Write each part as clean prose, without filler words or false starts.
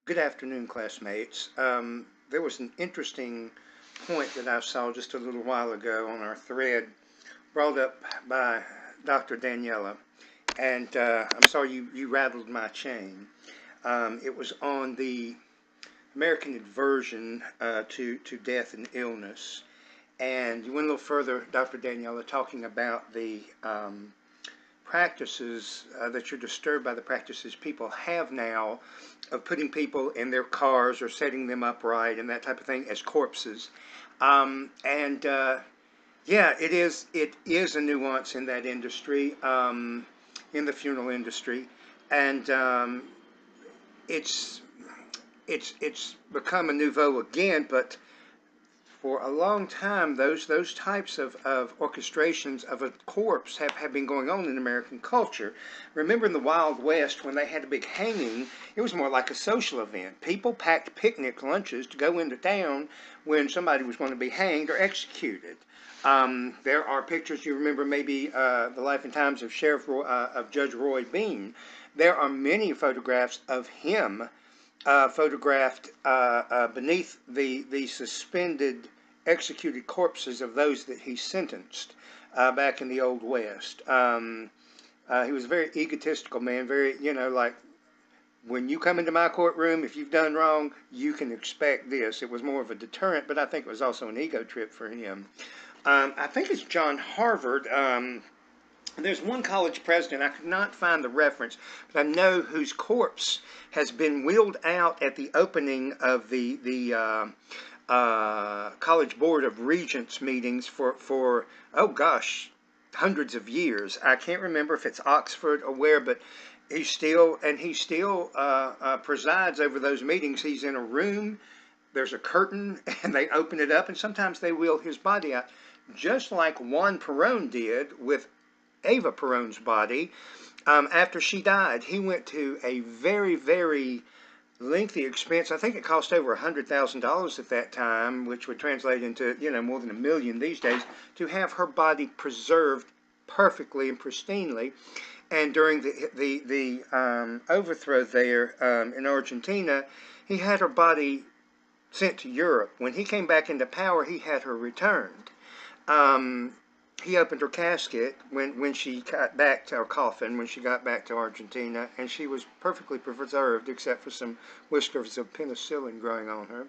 Good afternoon, classmates. There was an interesting point that I saw just a little while ago on our thread brought up by Dr. Daniela, and I'm sorry you rattled my chain. It was on the American aversion to death and illness, and you went a little further, Dr. Daniela, talking about the practices that you're disturbed by the practices people have now of putting people in their cars or setting them upright and that type of thing as corpses. And Yeah, it is a nuance in that industry, in the funeral industry, and it's it's become a nouveau again, but for a long time, those types of orchestrations of a corpse have been going on in American culture. Remember in the Wild West when they had a big hanging, it was more like a social event. People packed picnic lunches to go into town when somebody was going to be hanged or executed. There are pictures, you remember maybe the life and times of of Judge Roy Bean. There are many photographs of him photographed beneath the suspended executed corpses of those that he sentenced back in the Old West. He was a very egotistical man, very, like, when you come into my courtroom, if you've done wrong, you can expect this. It was more of a deterrent, but I think it was also an ego trip for him. I think it's John Harvard. There's one college president, I could not find the reference, but I know whose corpse has been wheeled out at the opening of the College Board of Regents meetings for oh gosh, hundreds of years. I can't remember if it's Oxford or where, but he still presides over those meetings. He's in a room, there's a curtain, and they open it up, and sometimes they wheel his body out, just like Juan Perón did with Eva Perón's body after she died. He went to a very, very lengthy expense. I think it cost over $100,000 at that time, which would translate into, more than $1 million these days, to have her body preserved perfectly and pristinely. And during the overthrow there in Argentina, he had her body sent to Europe. When he came back into power, he had her returned. He opened her casket when she got back to her coffin, when she got back to Argentina, and she was perfectly preserved except for some whiskers of penicillin growing on her.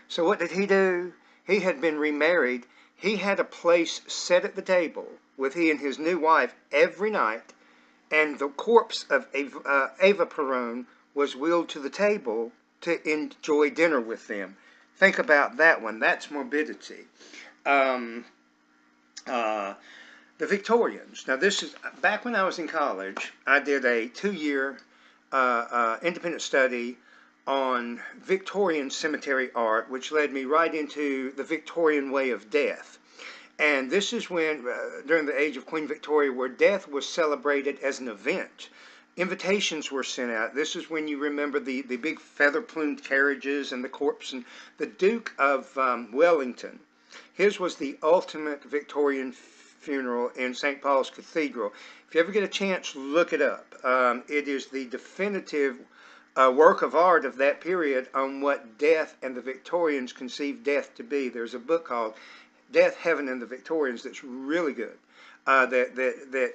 So what did he do? He had been remarried. He had a place set at the table with he and his new wife every night, and the corpse of Eva Perón was wheeled to the table to enjoy dinner with them. Think about that one. That's morbidity. Um, the Victorians. Now, this is back when I was in college. I did a 2-year independent study on Victorian cemetery art, which led me right into the Victorian way of death. And this is when, during the age of Queen Victoria, where death was celebrated as an event. Invitations were sent out. This is when you remember the big feather-plumed carriages and the corpse. And the Duke of Wellington, his was the ultimate Victorian funeral in St. Paul's Cathedral. If you ever get a chance, look it up. It is the definitive work of art of that period on what death and the Victorians conceived death to be. There's a book called Death, Heaven, and the Victorians that's really good. That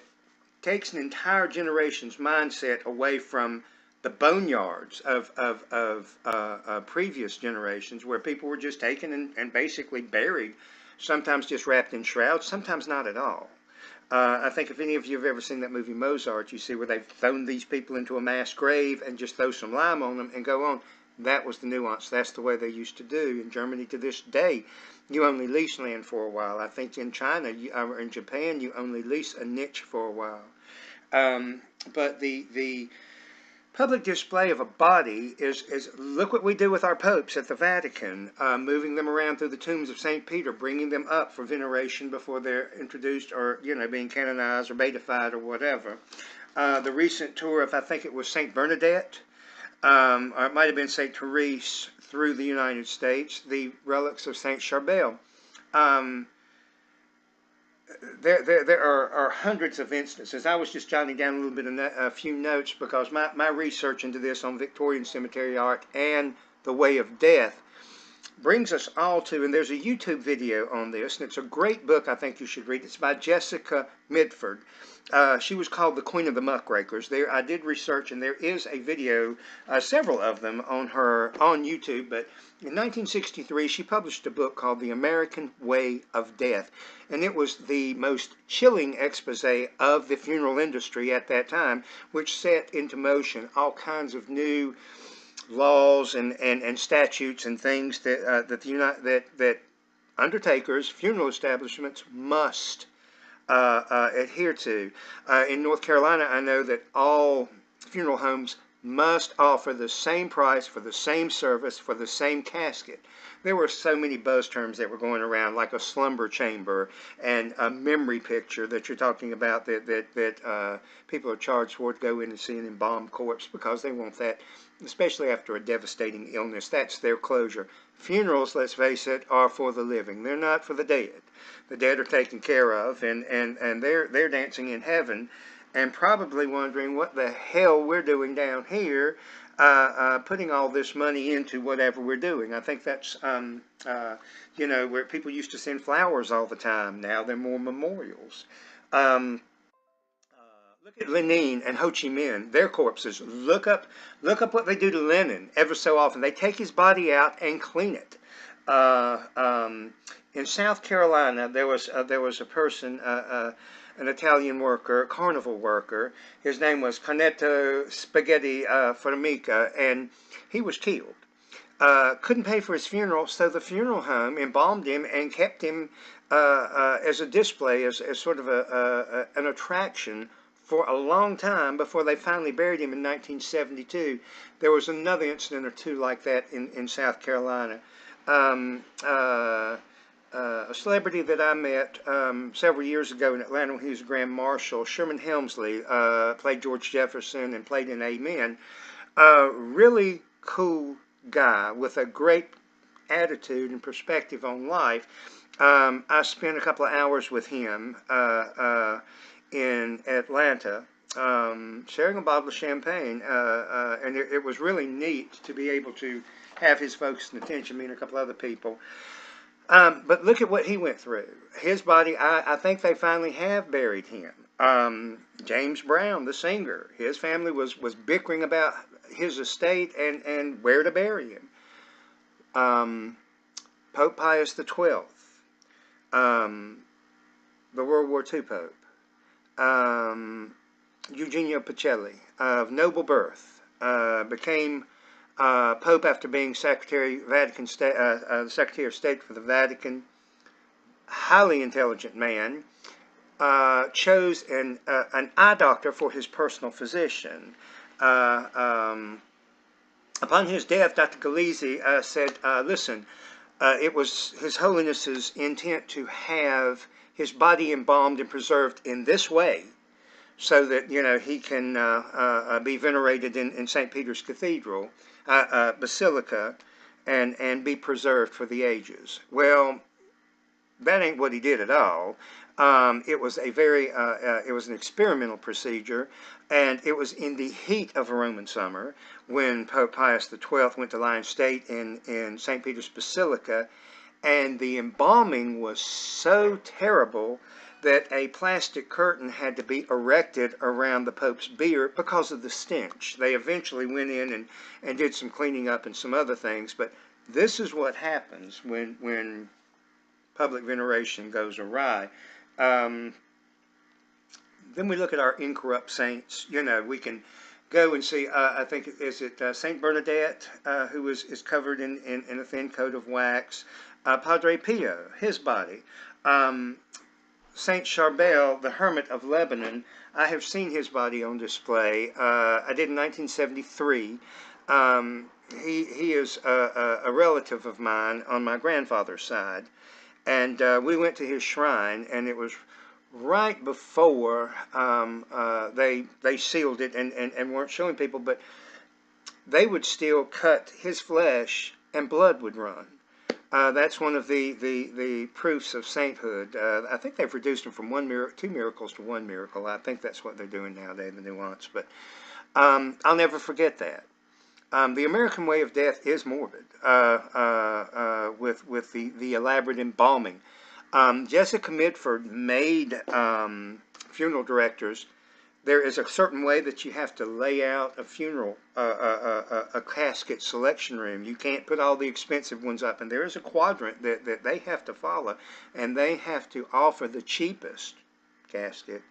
takes an entire generation's mindset away from the boneyards of previous generations, where people were just taken and basically buried, sometimes just wrapped in shrouds, sometimes not at all. I think if any of you have ever seen that movie Mozart, you see where they've thrown these people into a mass grave and just throw some lime on them and go on. That was the nuance. That's the way they used to do. In Germany to this day, you only lease land for a while. I think in China or in Japan, you only lease a niche for a while. But the public display of a body is look what we do with our popes at the Vatican, moving them around through the tombs of St. Peter, bringing them up for veneration before they're introduced or, being canonized or beatified or whatever. The recent tour of, I think it was St. Bernadette, or it might have been St. Therese through the United States, the relics of St. Charbel. Um, uh, the recent tour of, I think it was St. Bernadette, or it might have been St. Therese through the United States, the relics of St. Charbel. Um, the recent tour of, I think it was St. Therese through the United States, the relics of St. Charbel. there are hundreds of instances. I was just jotting down a little bit of a few notes because my research into this on Victorian cemetery art and the Way of Death brings us all to, and there's a YouTube video on this, and it's a great book I think you should read. It's by Jessica Mitford. She was called the Queen of the Muckrakers. There, I did research, and there is a video, several of them on her on YouTube. But in 1963, she published a book called The American Way of Death, and it was the most chilling expose of the funeral industry at that time, which set into motion all kinds of new laws and statutes and things that undertakers, funeral establishments must adhere to. In North Carolina, I know that all funeral homes must offer the same price for the same service for the same casket. There were so many buzz terms that were going around, like a slumber chamber and a memory picture that you're talking about that people are charged for to go in and see an embalmed corpse because they want that, especially after a devastating illness. That's their closure. Funerals, let's face it, are for the living. They're not for the dead. The dead are taken care of, and they're dancing in heaven, and probably wondering what the hell we're doing down here, putting all this money into whatever we're doing. I think that's, where people used to send flowers all the time. Now they're more memorials. Look at Lenin and Ho Chi Minh, their corpses. Look up what they do to Lenin ever so often. They take his body out and clean it. In South Carolina, there was a person, an Italian worker, a carnival worker. His name was Cornetto Spaghetti Formica, and he was killed. Couldn't pay for his funeral, so the funeral home embalmed him and kept him as a display, as sort of an attraction for a long time before they finally buried him in 1972. There was another incident or two like that in South Carolina. A celebrity that I met several years ago in Atlanta when he was Grand Marshal, Sherman Hemsley, played George Jefferson and played in Amen. Really cool guy with a great attitude and perspective on life. I spent a couple of hours with him in Atlanta, sharing a bottle of champagne, and it was really neat to be able to have his focus and attention, me and a couple other people. But look at what he went through. His body, I think they finally have buried him. James Brown, the singer, his family was bickering about his estate and where to bury him. Pope Pius XII, the World War II Pope, Eugenio Pacelli, of noble birth, became Pope after being Secretary of State for the Vatican. Highly intelligent man. Chose an eye doctor for his personal physician. Upon his death, Dr. Galeazzi said, listen, it was His Holiness's intent to have his body embalmed and preserved in this way so that, he can be venerated in St. Peter's Cathedral, Basilica, and be preserved for the ages. Well, that ain't what he did at all. It was it was an experimental procedure, and it was in the heat of a Roman summer when Pope Pius XII went to lie in state in St. Peter's Basilica, and the embalming was so terrible that a plastic curtain had to be erected around the Pope's bier because of the stench. They eventually went in and did some cleaning up and some other things, but this is what happens when public veneration goes awry. Then we look at our incorrupt saints. We can go and see, I think, is it St. Bernadette, who is covered in a thin coat of wax. Padre Pio, his body. Saint Charbel, the hermit of Lebanon, I have seen his body on display. I did in 1973. He is a relative of mine on my grandfather's side. And we went to his shrine, and it was right before they sealed it and weren't showing people, but they would still cut his flesh and blood would run. That's one of the proofs of sainthood. I think they've reduced them from two miracles to one miracle. I think that's what they're doing nowadays, the nuance. But I'll never forget that. The American way of death is morbid, with the elaborate embalming. Jessica Mitford made funeral directors. There is a certain way that you have to lay out a funeral, a casket selection room. You can't put all the expensive ones up, and there is a quadrant that they have to follow, and they have to offer the cheapest casket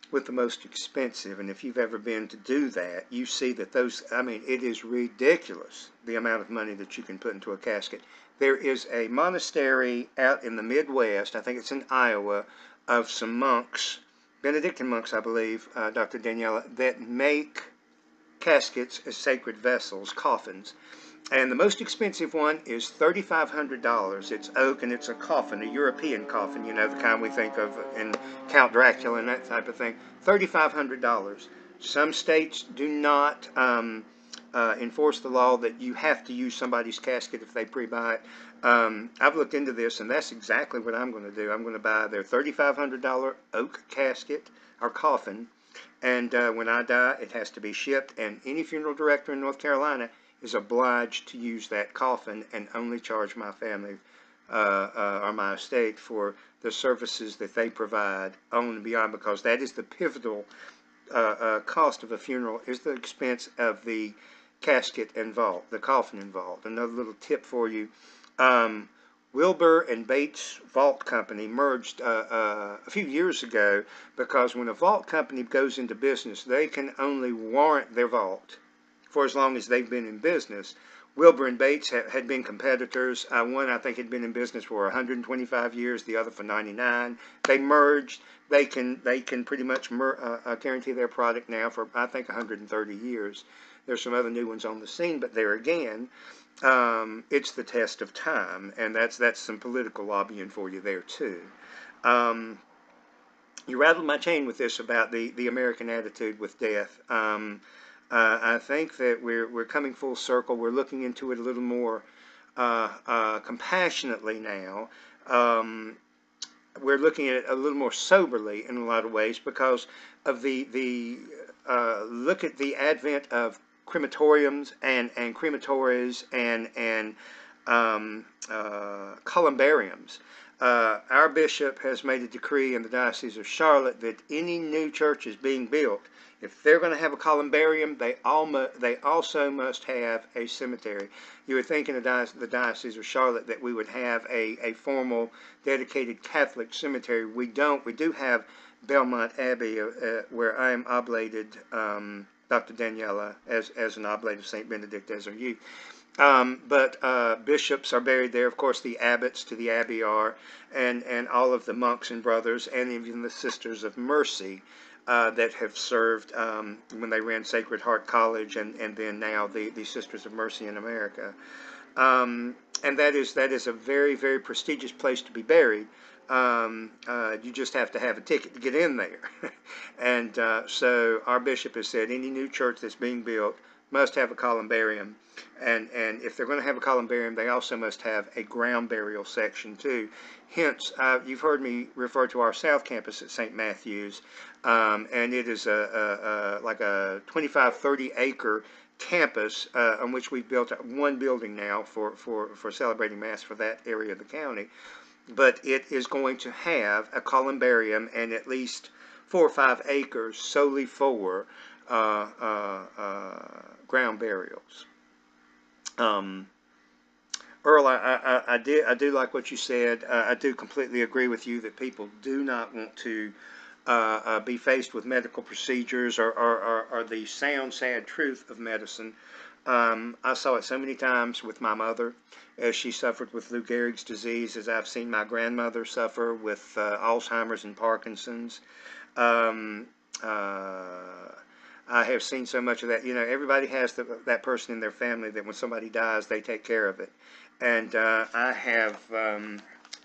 with the most expensive. And if you've ever been to do that, you see that those, I mean, it is ridiculous the amount of money that you can put into a casket. There is a monastery out in the Midwest, I think it's in Iowa, of some monks, Benedictine monks, I believe, Dr. Daniela, that make caskets as sacred vessels, coffins. And the most expensive one is $3,500. It's oak and it's a coffin, a European coffin, you know, the kind we think of in Count Dracula and that type of thing. $3,500. Some states do not enforce the law that you have to use somebody's casket if they pre-buy it. I've looked into this, and that's exactly what I'm going to do. I'm going to buy their $3,500 oak casket or coffin, and when I die, it has to be shipped, and any funeral director in North Carolina is obliged to use that coffin and only charge my family or my estate for the services that they provide on and beyond, because that is the pivotal cost of a funeral, is the expense of the casket involved, the coffin involved. Another little tip for you. Wilbur and Bates Vault Company merged a few years ago, because when a vault company goes into business, they can only warrant their vault for as long as they've been in business. Wilbur and Bates had been competitors. One, I think, had been in business for 125 years, the other for 99. They merged. They can pretty much guarantee their product now for, I think, 130 years. There's some other new ones on the scene, but there again, it's the test of time, and that's some political lobbying for you there too. You rattled my chain with this about the American attitude with death. I think that we're coming full circle. We're looking into it a little more compassionately now. We're looking at it a little more soberly in a lot of ways, because of the look at the advent of crematoriums and crematories and columbariums. Our bishop has made a decree in the Diocese of Charlotte that any new churches being built, if they're going to have a columbarium, they also must have a cemetery. You would think in the Diocese of Charlotte that we would have a formal, dedicated Catholic cemetery. We don't. We do have Belmont Abbey, where I am oblated, Dr. Daniela, as an oblate of St. Benedict, as are you. But bishops are buried there. Of course, the abbots to the abbey are, and all of the monks and brothers, and even the Sisters of Mercy that have served when they ran Sacred Heart College, and then now the Sisters of Mercy in America. And that is a very, very prestigious place to be buried. You just have to have a ticket to get in there. And so our bishop has said any new church that's being built must have a columbarium. And if they're going to have a columbarium, they also must have a ground burial section too. Hence, you've heard me refer to our South Campus at St. Matthew's, and it is like a 25, 30 acre campus on which we've built one building now for celebrating Mass for that area of the county. But it is going to have a columbarium and at least 4 or 5 acres solely for ground burials. Earl, I do like what you said. I do completely agree with you that people do not want to be faced with medical procedures or the sound, sad truth of medicine. I saw it so many times with my mother as she suffered with Lou Gehrig's disease, as I've seen my grandmother suffer with Alzheimer's and Parkinson's. I have seen so much of that. You know, everybody has that person in their family that when somebody dies, they take care of it. And I have,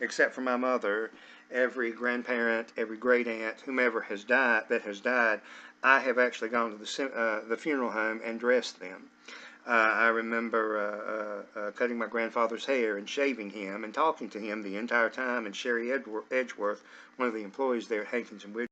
except for my mother, every grandparent, every great aunt, whomever has died, I have actually gone to the funeral home and dressed them. I remember cutting my grandfather's hair and shaving him and talking to him the entire time. And Sherry Edgeworth, one of the employees there at Hankins and Wood.